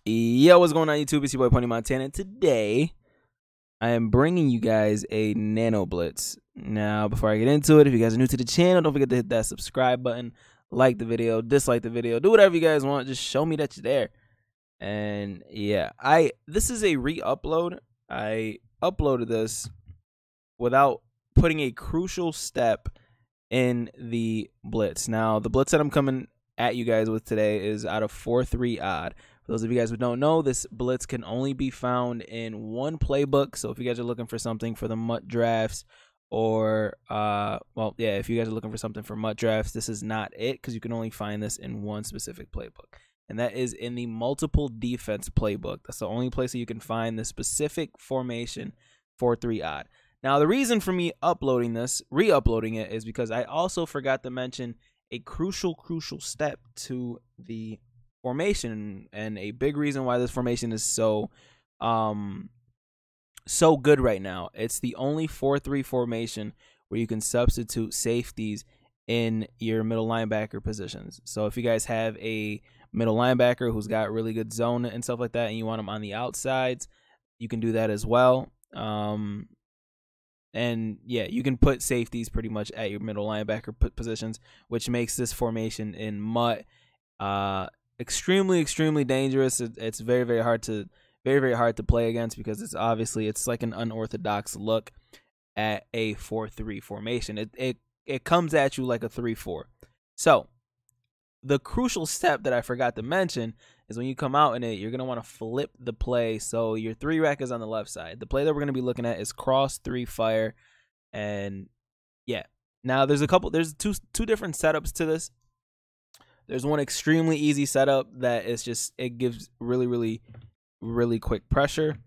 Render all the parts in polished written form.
Yo, what's going on YouTube? It's your boy Pony Montana. Today, I am bringing you guys a Nano Blitz. Now, before I get into it, if you guys are new to the channel, don't forget to hit that subscribe button, like the video, dislike the video, do whatever you guys want. Just show me that you're there. And yeah, this is a re-upload. I uploaded this without putting a crucial step in the Blitz. Now, the Blitz that I'm coming at you guys with today is out of 4-3 odd. For those of you guys who don't know, this Blitz can only be found in one playbook. So if you guys are looking for something for the MUT drafts, or if you guys are looking for something for MUT drafts, this is not it, because you can only find this in one specific playbook, and that is in the multiple defense playbook. That's the only place that you can find the specific formation 4-3 odd. Now, the reason for me uploading this, re-uploading it, is because I also forgot to mention a crucial step to the formation, and a big reason why this formation is so good right now. It's the only 4-3 formation where you can substitute safeties in your middle linebacker positions. So if you guys have a middle linebacker who's got really good zone and stuff like that, and you want them on the outsides, you can do that as well. And yeah, you can put safeties pretty much at your middle linebacker positions, which makes this formation in MUT extremely dangerous. It's very hard to play against, because it's like an unorthodox look at a 4-3 formation. It comes at you like a 3-4. So the crucial step that I forgot to mention is when you come out in it, you're gonna want to flip the play. So your 3 rec is on the left side. The play that we're gonna be looking at is cross 3 fire, and yeah. Now there's two different setups to this. There's one extremely easy setup that is just, it gives really quick pressure,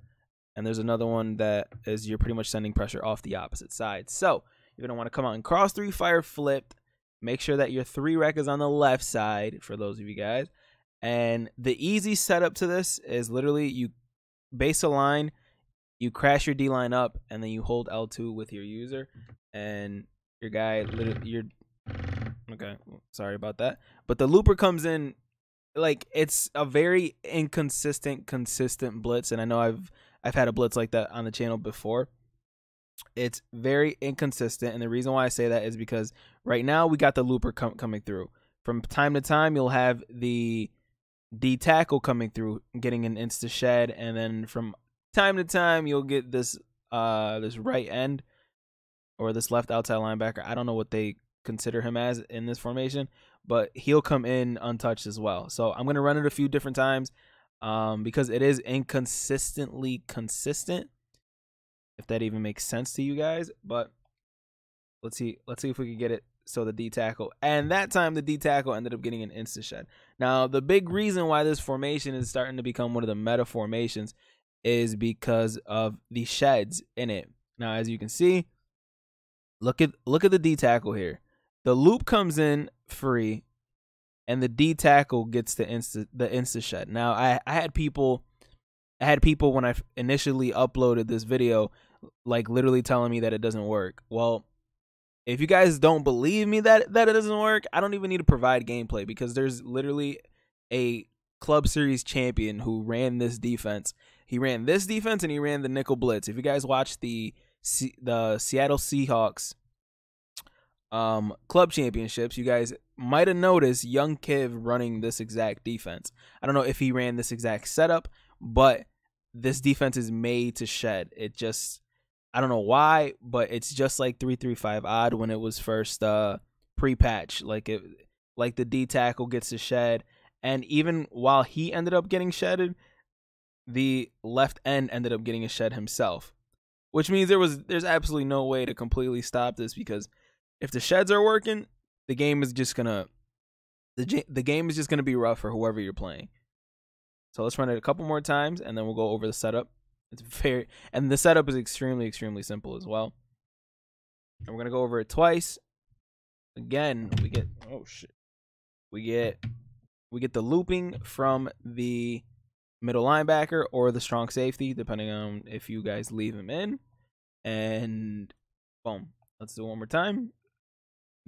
and there's another one that is you're pretty much sending pressure off the opposite side. So you're gonna want to come out and cross 3 fire flipped. Make sure that your 3 rec is on the left side for those of you guys. And the easy setup to this is literally you base a line, you crash your D line up, and then you hold L2 with your user, and your guy literally okay, sorry about that. But the looper comes in, like, it's a very consistent blitz, and I know I've had a blitz like that on the channel before. It's very inconsistent, and the reason why I say that is because right now we got the looper coming through. From time to time, you'll have the D tackle coming through, getting an insta shed, and then from time to time you'll get this this right end or this left outside linebacker. I don't know what they consider him as in this formation, but he'll come in untouched as well. So I'm gonna run it a few different times because it is inconsistently consistent, if that even makes sense to you guys. But let's see if we can get it. So the D tackle, and that time the D tackle ended up getting an insta shed. Now the big reason why this formation is starting to become one of the meta formations is because of the sheds in it. Now, as you can see, look at the D tackle here. The loop comes in free, and the D tackle gets the insta shed. Now I had people when I initially uploaded this video, like, literally telling me that it doesn't work. Well, if you guys don't believe me that it doesn't work, I don't even need to provide gameplay, because there's literally a Club Series champion who ran this defense. He ran this defense, and he ran the nickel blitz. If you guys watch the Seattle Seahawks club championships, you guys might have noticed Young Kiv running this exact defense. I don't know if he ran this exact setup, but this defense is made to shed. It just, I don't know why, but it's just like 3-3-5 odd when it was first pre-patch. Like the D tackle gets to shed, and even while he ended up getting shedded, the left end ended up getting a shed himself, which means there's absolutely no way to completely stop this, because if the sheds are working, the game is just gonna be rough for whoever you're playing. So let's run it a couple more times, and then we'll go over the setup. And the setup is extremely simple as well. And we're gonna go over it twice. Again, we get we get the looping from the middle linebacker or the strong safety, depending on if you guys leave him in. And boom. Let's do it one more time.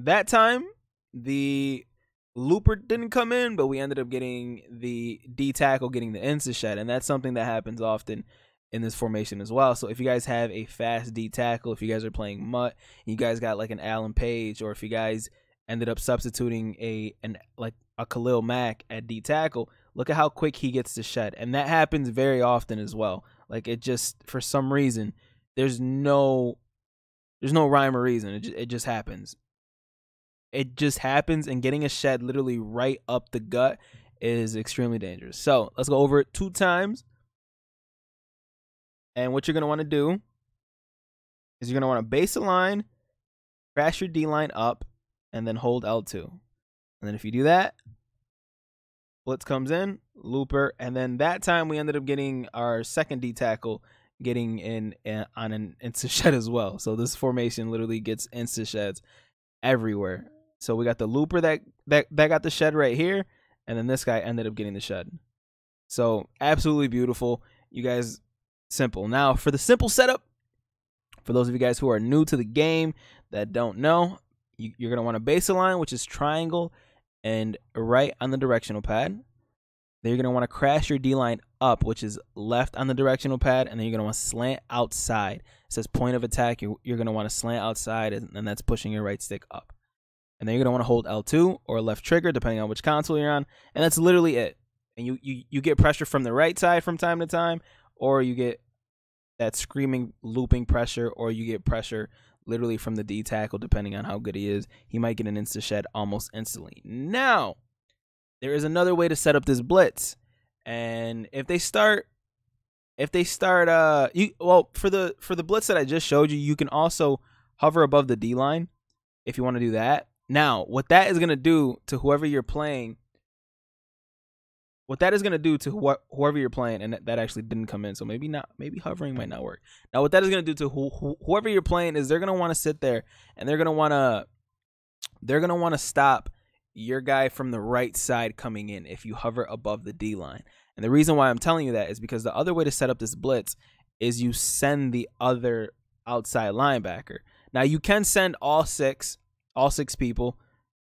That time, the looper didn't come in, but we ended up getting the D tackle, getting the insta shed, and that's something that happens often in this formation as well. So if you guys have a fast D tackle, if you guys are playing Mutt, you guys got like an Alan Page, or if you guys ended up substituting a Khalil Mack at D tackle, look at how quick he gets to shed. And that happens very often as well. Like, it just, for some reason, there's no rhyme or reason. It just happens. It just happens, and getting a shed literally right up the gut is extremely dangerous. So let's go over it 2 times. And what you're going to want to do is you're going to want to base a line, crash your D line up, and then hold L2. And then if you do that, blitz comes in, looper, and then that time we ended up getting our second D tackle getting in on an insta shed as well. So this formation literally gets insta sheds everywhere. So we got the looper that got the shed right here, and then this guy ended up getting the shed. So absolutely beautiful. You guys, simple. Now for the simple setup, for those of you guys who are new to the game that don't know, you're going to want to base a line, which is triangle and right on the directional pad. Then you're going to want to crash your D line up, which is left on the directional pad, and then you're going to want to slant outside. It says point of attack. You're going to want to slant outside, and that's pushing your right stick up. And then you're going to want to hold L2 or left trigger, depending on which console you're on, and that's literally it. And you get pressure from the right side from time to time, or you get that screaming looping pressure, or you get pressure literally from the D tackle, depending on how good he is. He might get an insta shed almost instantly. Now, there is another way to set up this blitz, and if they start for the blitz that I just showed you, you can also hover above the D line if you want to do that. Now, what that is going to do to whoever you're playing, and that actually didn't come in, so maybe hovering might not work. Now, what that is going to do to whoever you're playing is they're going to want to sit there, and they're going to want to stop your guy from the right side coming in if you hover above the D line. And the reason why I'm telling you that is because the other way to set up this blitz is you send the other outside linebacker. Now, you can send all six people.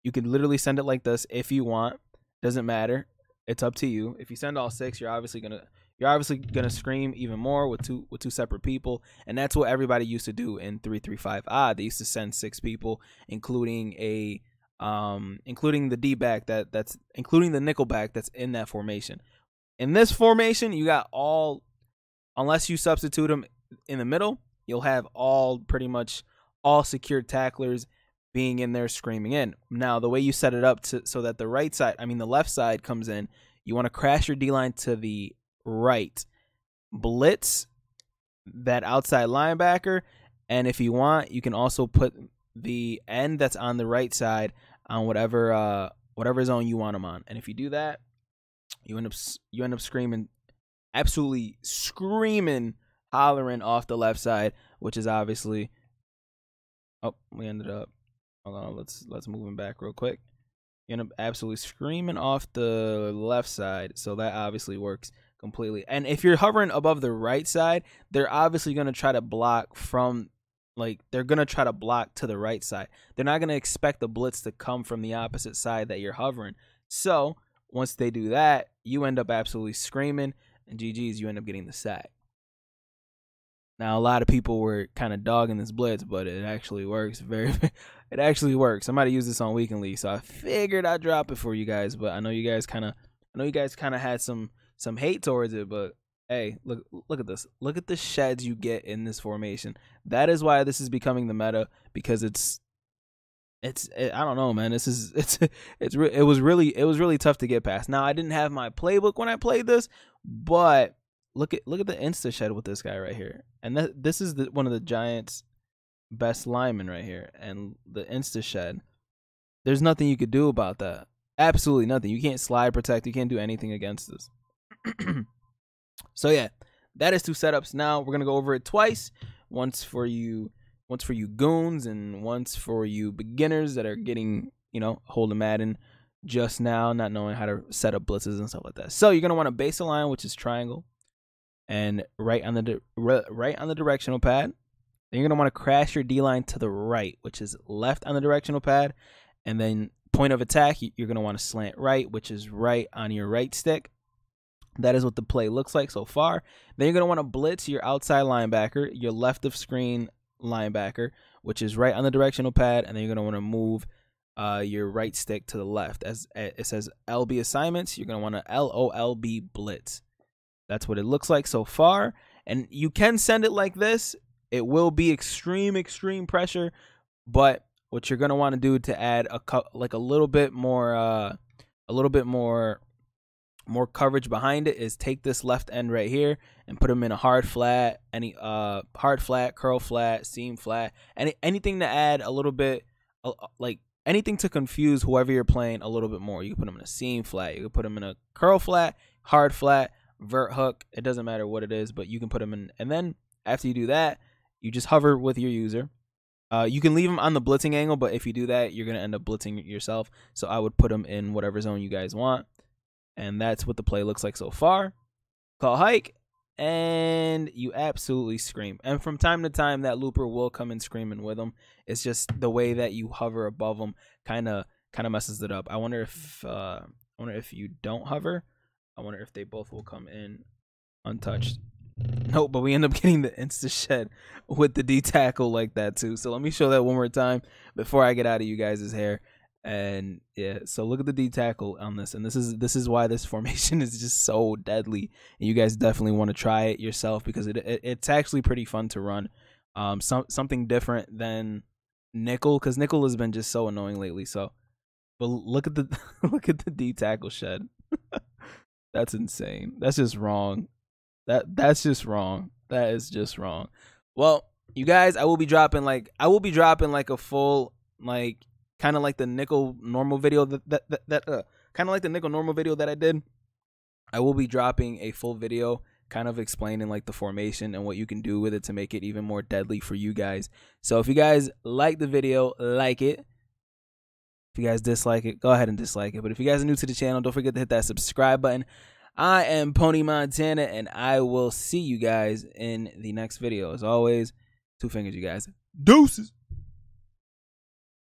You could literally send it like this if you want. Doesn't matter. It's up to you. If you send all 6, you're obviously gonna scream even more with two separate people, and that's what everybody used to do in 3-3-5 odd. They used to send 6 people, including the D-back that's including the nickel back that's in that formation. In this formation, you got all, unless you substitute them in the middle, you'll have pretty much all secured tacklers being in there screaming in. Now, the way you set it up so that the left side comes in, you want to crash your D-line to the right, blitz that outside linebacker, and if you want, you can also put the end that's on the right side on whatever zone you want them on. And if you do that, you end up screaming, absolutely screaming, hollering off the left side, which is obviously, we ended up, hold on, let's move him back real quick. You end up absolutely screaming off the left side, so that obviously works completely. And if you're hovering above the right side, they're obviously going to try to block they're going to try to block to the right side. They're not going to expect the blitz to come from the opposite side that you're hovering. So once they do that, you end up absolutely screaming, and GG's, you end up getting the sack. Now, a lot of people were kind of dogging this blitz, but it actually works. It actually works. I might have used this on Weekend League, so I figured I'd drop it for you guys. But I know you guys kind of had some hate towards it. But hey, look at this. Look at the sheds you get in this formation. That is why this is becoming the meta, because I don't know, man. It was really tough to get past. Now, I didn't have my playbook when I played this, but look at the insta shed with this guy right here. And this is one of the Giants' best linemen right here. And the insta shed, there's nothing you could do about that. Absolutely nothing. You can't slide protect. You can't do anything against this. So yeah, that is 2 setups. Now we're gonna go over it twice. Once for you goons, and once for you beginners that are getting, holding Madden just now, not knowing how to set up blitzes and stuff like that. So you're gonna want to base a line, which is triangle, and right on the directional pad. Then you're gonna want to crash your D line to the right, which is left on the directional pad, and then point of attack, you're going to want to slant right, which is right on your right stick. That is what the play looks like so far. Then you're going to want to blitz your outside linebacker, your left of screen linebacker, which is right on the directional pad, and then you're going to want to move your right stick to the left. As it says LB assignments, you're going to want to LOLB blitz. That's what it looks like so far. And you can send it like this. It will be extreme pressure, but what you're going to want to do to add a little bit more coverage behind it is take this left end right here and put them in a hard flat, hard flat, curl flat, seam flat, anything to add a little bit, like anything to confuse whoever you're playing a little bit more. You can put them in a seam flat, you can put them in a curl flat, hard flat, vert hook. It doesn't matter what it is, but you can put them in. And then after you do that, you just hover with your user. You can leave them on the blitzing angle, but if you do that, you're gonna end up blitzing yourself. So I would put them in whatever zone you guys want. And that's what the play looks like so far. Call hike, and you absolutely scream. And from time to time, that looper will come in screaming with them. It's just the way that you hover above them kind of messes it up. I wonder if you don't hover, I wonder if they both will come in untouched. Nope, but we end up getting the insta shed with the D tackle like that too. So let me show that one more time before I get out of you guys' hair. And yeah, so look at the D tackle on this, and this is why this formation is just so deadly. And you guys definitely want to try it yourself because it's actually pretty fun to run. Something different than nickel, because nickel has been just so annoying lately. So, but look at the look at the D tackle shed. That's insane. That's just wrong. That's just wrong. That is just wrong. Well, you guys, I will be dropping like a full kind of like the nickel normal video kind of like the nickel normal video that I did. I will be dropping a full video kind of explaining like the formation and what you can do with it to make it even more deadly for you guys. So if you guys like the video, like it. If you guys dislike it, go ahead and dislike it. But if you guys are new to the channel, don't forget to hit that subscribe button. I am Pony Montana, and I will see you guys in the next video. As always, 2 fingers, you guys. Deuces.